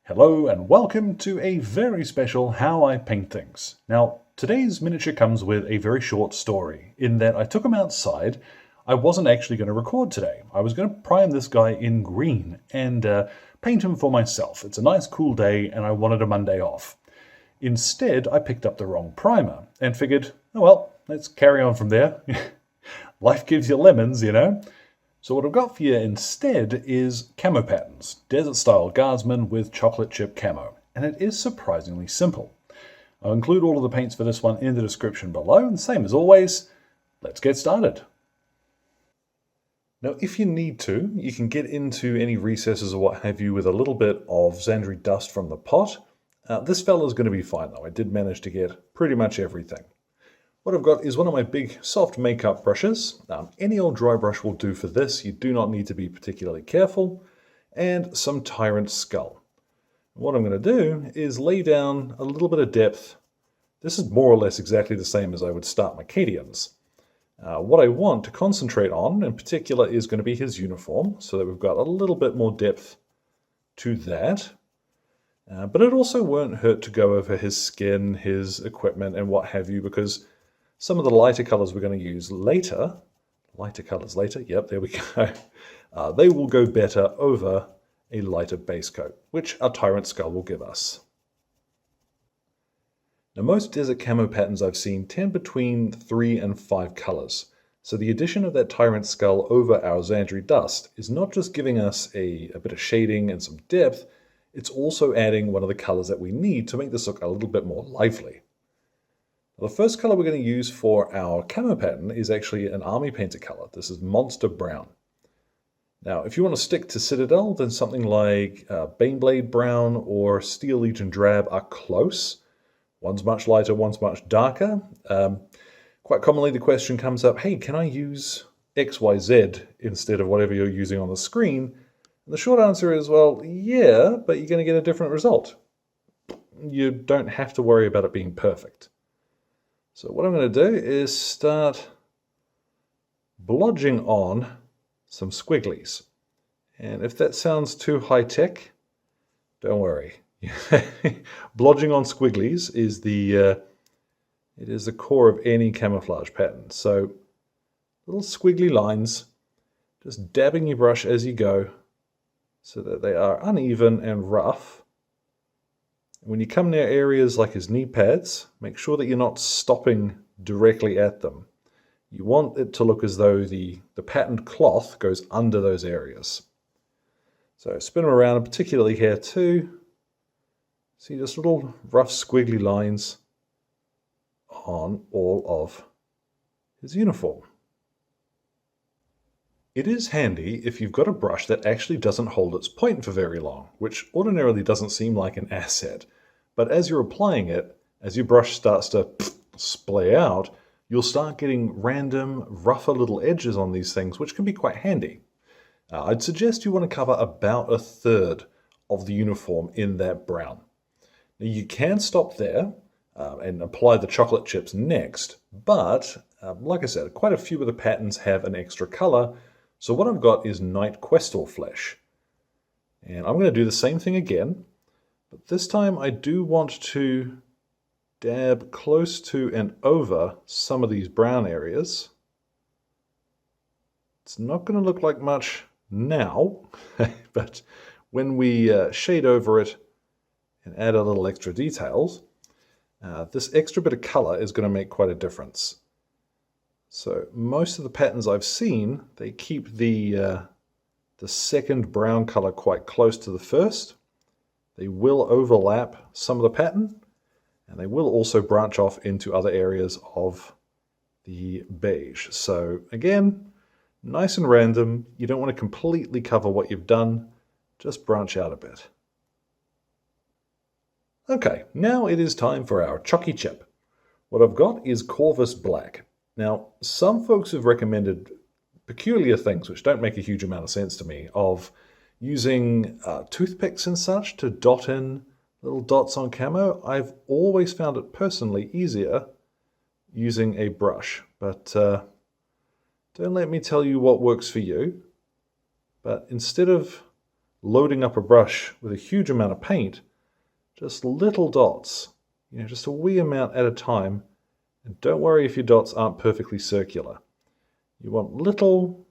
Hello and welcome to a very special How I Paint Things. Now, today's miniature comes with a very short story in that I took him outside. I wasn't actually going to record today. I was going to prime this guy in green and paint him for myself. It's a nice cool day and I wanted a Monday off. Instead, I picked up the wrong primer and figured, oh well, let's carry on from there. Life gives you lemons, you know. So what I've got for you instead is camo patterns, desert-style guardsmen with chocolate chip camo, and it is surprisingly simple. I'll include all of the paints for this one in the description below, and same as always, let's get started. Now, if you need to, you can get into any recesses or what have you with a little bit of Xandri dust from the pot. This fella's going to be fine though. I did manage to get pretty much everything. What I've got is one of my big soft makeup brushes. Any old dry brush will do for this. You do not need to be particularly careful. And some Tyrant Skull. What I'm going to do is lay down a little bit of depth. This is more or less exactly the same as I would start my Cadians. What I want to concentrate on in particular is going to be his uniform, so that we've got a little bit more depth to that. But it also won't hurt to go over his skin, his equipment, and what have you, because some of the lighter colors we're going to use later, yep, there we go, they will go better over a lighter base coat, which our Tyrant Skull will give us. Now most desert camo patterns I've seen tend between 3 and 5 colors, so the addition of that Tyrant Skull over our Xandri dust is not just giving us a bit of shading and some depth, it's also adding one of the colors that we need to make this look a little bit more lively. The first color we're going to use for our camo pattern is actually an army painter color. This is Monster Brown. Now, if you want to stick to Citadel, then something like Baneblade Brown or Steel Legion Drab are close. One's much lighter, one's much darker. Quite commonly the question comes up, hey, can I use XYZ instead of whatever you're using on the screen? And the short answer is, well, yeah, but you're going to get a different result. You don't have to worry about it being perfect. So what I'm going to do is start blodging on some squigglies. And if that sounds too high-tech, don't worry. Blodging on squigglies is the core of any camouflage pattern. So little squiggly lines, just dabbing your brush as you go so that they are uneven and rough. When you come near areas like his knee pads, make sure that you're not stopping directly at them. You want it to look as though the patterned cloth goes under those areas. So spin them around, and particularly here too. See just little rough squiggly lines on all of his uniform. It is handy if you've got a brush that actually doesn't hold its point for very long, which ordinarily doesn't seem like an asset. But as you're applying it, as your brush starts to splay out, you'll start getting random, rougher little edges on these things, which can be quite handy. I'd suggest you want to cover about 1/3 of the uniform in that brown. Now you can stop there and apply the chocolate chips next, but like I said, quite a few of the patterns have an extra color. So what I've got is Night Questor flesh. And I'm going to do the same thing again, but this time I do want to dab close to and over some of these brown areas. It's not going to look like much now, but when we shade over it and add a little extra details, this extra bit of color is going to make quite a difference. So most of the patterns I've seen, they keep the second brown color quite close to the first. They will overlap some of the pattern, and they will also branch off into other areas of the beige. So again, nice and random. You don't want to completely cover what you've done, just branch out a bit. Okay, now it is time for our chalky chip. What I've got is Corvus Black. Now, some folks have recommended peculiar things, which don't make a huge amount of sense to me, of using toothpicks and such to dot in little dots on camo. I've always found it personally easier using a brush, but don't let me tell you what works for you. But instead of loading up a brush with a huge amount of paint, just little dots, just a wee amount at a time. And don't worry if your dots aren't perfectly circular. You want little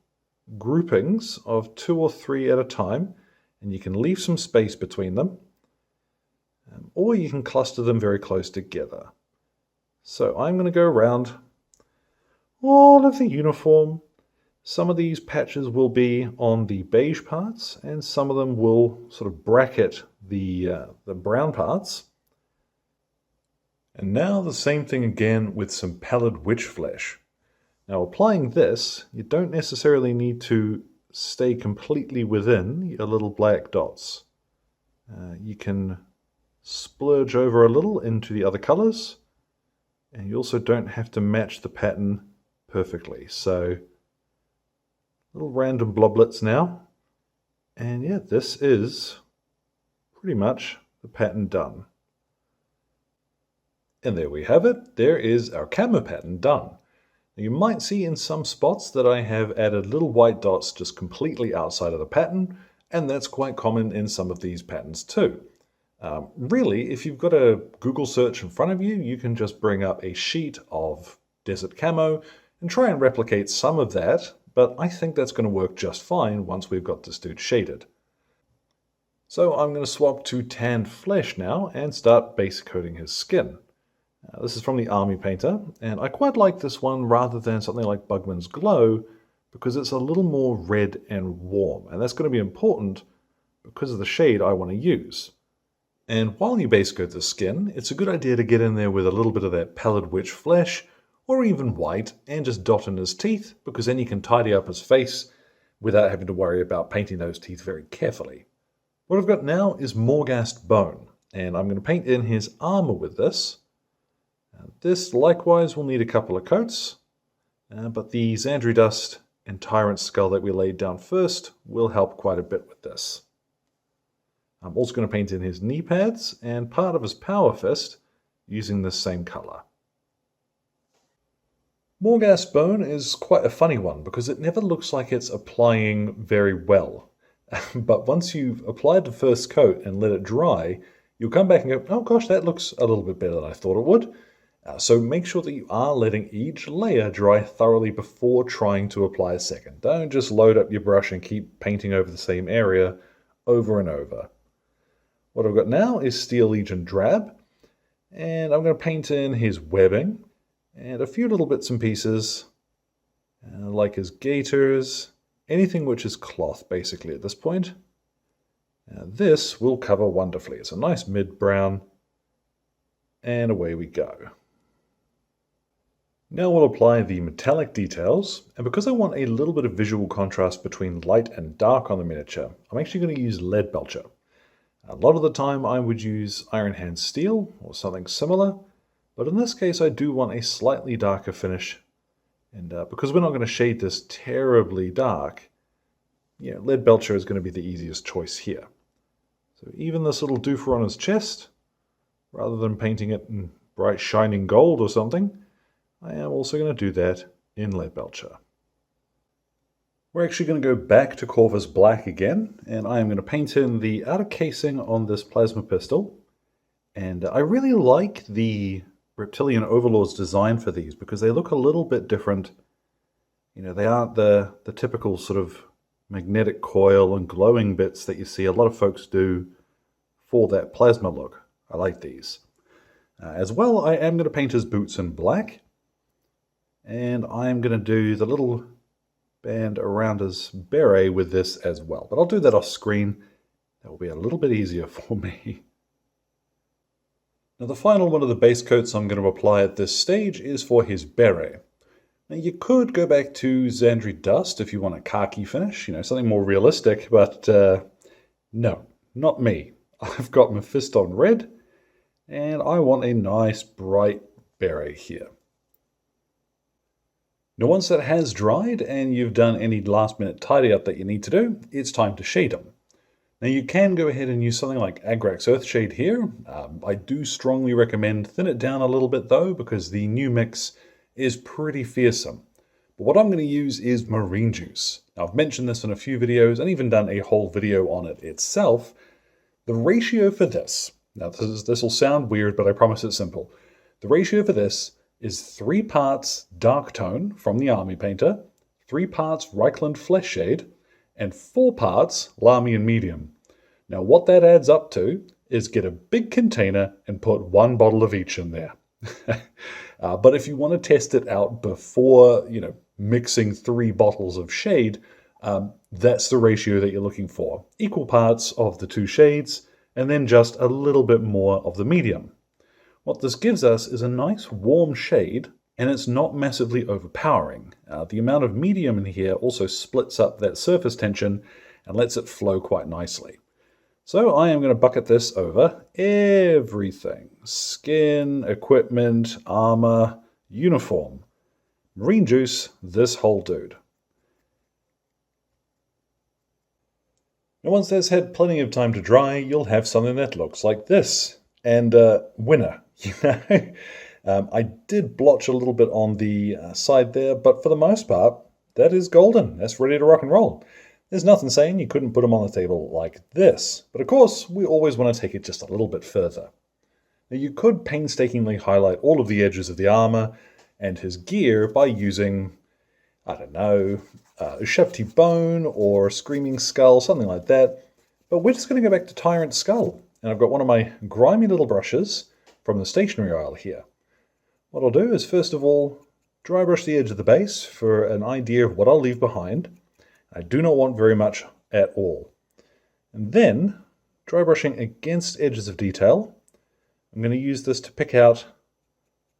groupings of 2 or 3 at a time, and you can leave some space between them, or you can cluster them very close together. So I'm going to go around all of the uniform. Some of these patches will be on the beige parts, and some of them will sort of bracket the brown parts. And now the same thing again with some pallid witch flesh. Now applying this, you don't necessarily need to stay completely within your little black dots. You can splurge over a little into the other colors, and you also don't have to match the pattern perfectly. So little random bloblets now, and yeah, this is pretty much the pattern done. And there we have it. There is our camo pattern done. Now you might see in some spots that I have added little white dots just completely outside of the pattern, and that's quite common in some of these patterns too. Really, if you've got a Google search in front of you, you can just bring up a sheet of desert camo and try and replicate some of that, but I think that's going to work just fine once we've got this dude shaded. So I'm going to swap to tanned flesh now and start base coating his skin. This is from the Army Painter, and I quite like this one rather than something like Bugman's Glow because it's a little more red and warm, and that's going to be important because of the shade I want to use. And while you base coat the skin, it's a good idea to get in there with a little bit of that pallid witch flesh, or even white, and just dot in his teeth, because then you can tidy up his face without having to worry about painting those teeth very carefully. What I've got now is Morghast bone, and I'm going to paint in his armor with this. This likewise will need a couple of coats, but the Zandri dust and Tyrant skull that we laid down first will help quite a bit with this. I'm also going to paint in his knee pads and part of his power fist using this same color. Morghast bone is quite a funny one because it never looks like it's applying very well. But once you've applied the first coat and let it dry, you'll come back and go, oh gosh, that looks a little bit better than I thought it would. So make sure that you are letting each layer dry thoroughly before trying to apply a second. Don't just load up your brush and keep painting over the same area over and over. What I've got now is Steel Legion drab, and I'm going to paint in his webbing and a few little bits and pieces like his gaiters, anything which is cloth basically at this point. This will cover wonderfully. It's a nice mid-brown, and away we go. Now we'll apply the metallic details, and because I want a little bit of visual contrast between light and dark on the miniature, I'm actually going to use lead belcher. A lot of the time I would use Iron Hand Steel or something similar, but in this case I do want a slightly darker finish, and because we're not going to shade this terribly dark, lead belcher is going to be the easiest choice here. So even this little doofer on his chest, rather than painting it in bright shining gold or something, I am also going to do that in lead belcher. We're actually going to go back to Corvus Black again, and I am going to paint in the outer casing on this plasma pistol. And I really like the Reptilian Overlord's design for these because they look a little bit different. They aren't the typical sort of magnetic coil and glowing bits that you see a lot of folks do for that plasma look. I like these. As well, I am going to paint his boots in black, and I am going to do the little band around his beret with this as well. But I'll do that off screen. That will be a little bit easier for me. Now the final one of the base coats I'm going to apply at this stage is for his beret. Now you could go back to Zandri Dust if you want a khaki finish, something more realistic, but no, not me. I've got my fist on red, and I want a nice bright beret here. Now once that has dried and you've done any last minute tidy up that you need to do, it's time to shade them. Now you can go ahead and use something like Agrax Earthshade here. I do strongly recommend thin it down a little bit though, because the new mix is pretty fearsome. But what I'm going to use is marine juice. Now, I've mentioned this in a few videos and even done a whole video on it itself. The ratio for this, now this will sound weird, but I promise it's simple. The ratio for this is 3 parts dark tone from the Army Painter, 3 parts Reichland Flesh Shade, and 4 parts Lamy and Medium. Now what that adds up to is get a big container and put 1 bottle of each in there. But if you want to test it out before, mixing 3 bottles of shade, that's the ratio that you're looking for. Equal parts of the 2 shades, and then just a little bit more of the medium. What this gives us is a nice warm shade, and it's not massively overpowering. The amount of medium in here also splits up that surface tension and lets it flow quite nicely. So I am going to bucket this over everything. Skin, equipment, armor, uniform. Marine juice, this whole dude. Now once that's had plenty of time to dry, you'll have something that looks like this. And winner, I did blotch a little bit on the side there, but for the most part, that is golden. That's ready to rock and roll. There's nothing saying you couldn't put them on the table like this, but of course we always want to take it just a little bit further. Now you could painstakingly highlight all of the edges of the armor and his gear by using, I don't know, a Shefty Bone or a Screaming Skull, something like that, but we're just going to go back to Tyrant's Skull, and I've got one of my grimy little brushes from the stationery aisle here. What I'll do is first of all dry brush the edge of the base for an idea of what I'll leave behind. I do not want very much at all. And then, dry brushing against edges of detail, I'm going to use this to pick out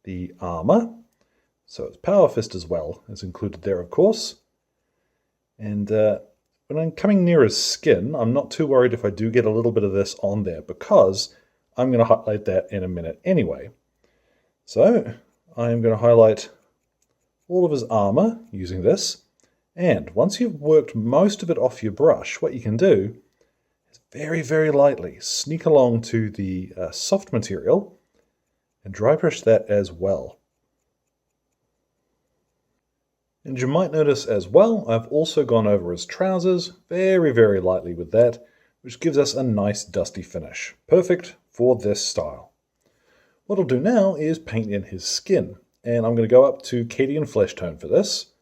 the armor. So its power fist as well is included there, of course. And when I'm coming near his skin, I'm not too worried if I do get a little bit of this on there, because I'm going to highlight that in a minute anyway. So I'm going to highlight all of his armor using this. And once you've worked most of it off your brush, what you can do is very, very lightly sneak along to the soft material and dry brush that as well. And you might notice as well, I've also gone over his trousers very, very lightly with that, which gives us a nice dusty finish. Perfect for this style. What I'll do now is paint in his skin, and I'm going to go up to Cadian Flesh Tone for this.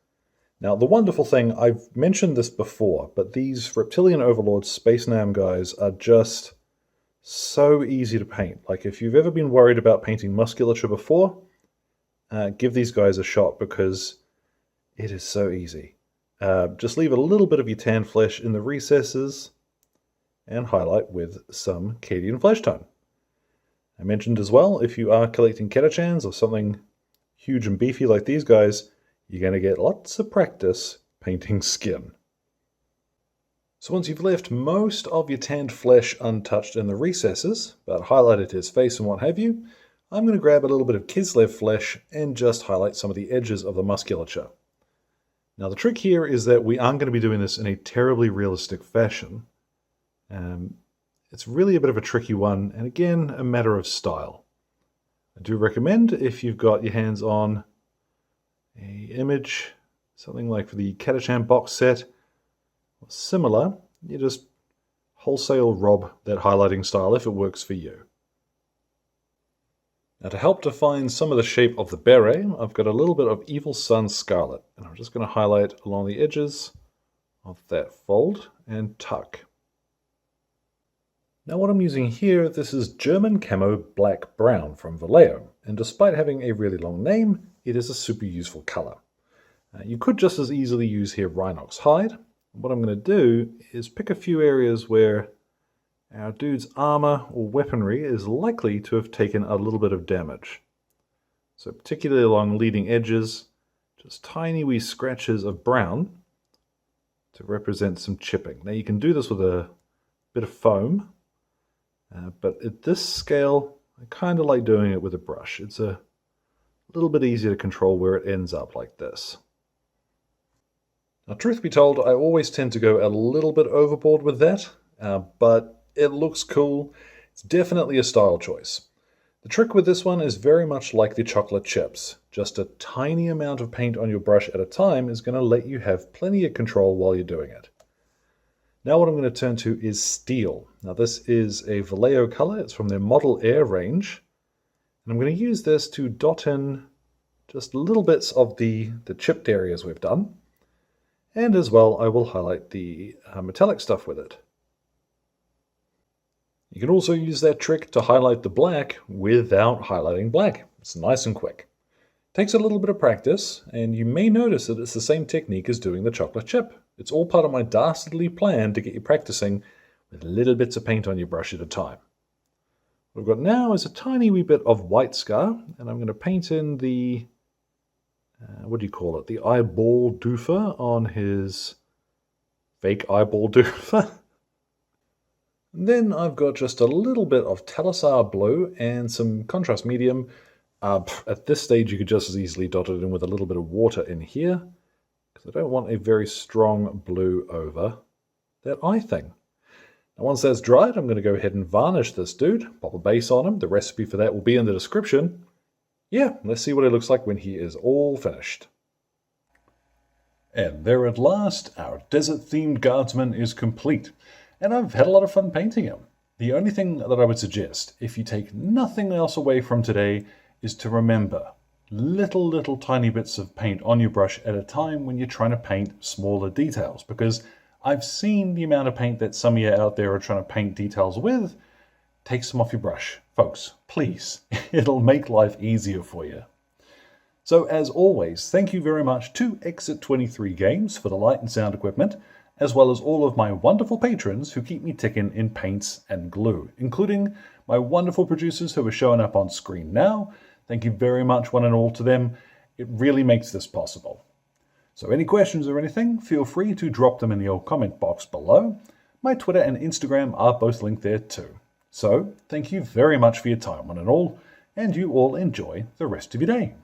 Now, the wonderful thing, I've mentioned this before, but these Reptilian Overlord Space Nam guys are just so easy to paint. Like, if you've ever been worried about painting musculature before, give these guys a shot, because it is so easy. Just leave a little bit of your tan flesh in the recesses and highlight with some Cadian Flesh Tone. I mentioned as well, if you are collecting Catachans or something huge and beefy like these guys, you're going to get lots of practice painting skin. So once you've left most of your tanned flesh untouched in the recesses, but highlighted his face and what have you, I'm going to grab a little bit of Kislev flesh and just highlight some of the edges of the musculature. Now the trick here is that we aren't going to be doing this in a terribly realistic fashion. It's really a bit of a tricky one, and again, a matter of style. I do recommend, if you've got your hands on an image, something like for the Catachan box set, or similar, you just wholesale rob that highlighting style if it works for you. Now to help define some of the shape of the beret, I've got a little bit of Evil Sun Scarlet, and I'm just going to highlight along the edges of that fold and tuck. Now what I'm using here, this is German Camo Black Brown from Vallejo, and despite having a really long name, it is a super useful color. You could just as easily use here Rhinox Hide. What I'm going to do is pick a few areas where our dude's armor or weaponry is likely to have taken a little bit of damage. So particularly along leading edges, just tiny wee scratches of brown to represent some chipping. Now you can do this with a bit of foam, but at this scale, I kind of like doing it with a brush. It's a little bit easier to control where it ends up like this. Now, truth be told, I always tend to go a little bit overboard with that, but it looks cool. It's definitely a style choice. The trick with this one is very much like the chocolate chips. Just a tiny amount of paint on your brush at a time is going to let you have plenty of control while you're doing it. Now what I'm going to turn to is steel. Now this is a Vallejo color. It's from their Model Air range. And I'm going to use this to dot in just little bits of the chipped areas we've done. And as well, I will highlight the metallic stuff with it. You can also use that trick to highlight the black without highlighting black. It's nice and quick. Takes a little bit of practice, and you may notice that it's the same technique as doing the chocolate chip. It's all part of my dastardly plan to get you practicing with little bits of paint on your brush at a time. What I've got now is a tiny wee bit of white scar, and I'm going to paint in the, what do you call it, the eyeball doofer on his fake eyeball doofer. Then I've got just a little bit of Talisar blue and some contrast medium. At this stage you could just as easily dot it in with a little bit of water in here, because I don't want a very strong blue over that eye thing. Now once that's dried, I'm going to go ahead and varnish this dude, pop a base on him. The recipe for that will be in the description. Yeah, let's see what it looks like when he is all finished. And there at last, our desert-themed guardsman is complete. And I've had a lot of fun painting him. The only thing that I would suggest, if you take nothing else away from today, is to remember little tiny bits of paint on your brush at a time when you're trying to paint smaller details. Because I've seen the amount of paint that some of you out there are trying to paint details with. Take some off your brush. Folks, please. It'll make life easier for you. So as always, thank you very much to Exit 23 Games for the light and sound equipment, as well as all of my wonderful patrons who keep me ticking in paints and glue, including my wonderful producers who are showing up on screen now. Thank you very much, one and all, to them. It really makes this possible. So any questions or anything, feel free to drop them in the old comment box below. My Twitter and Instagram are both linked there too. So thank you very much for your time, one and all, and you all enjoy the rest of your day.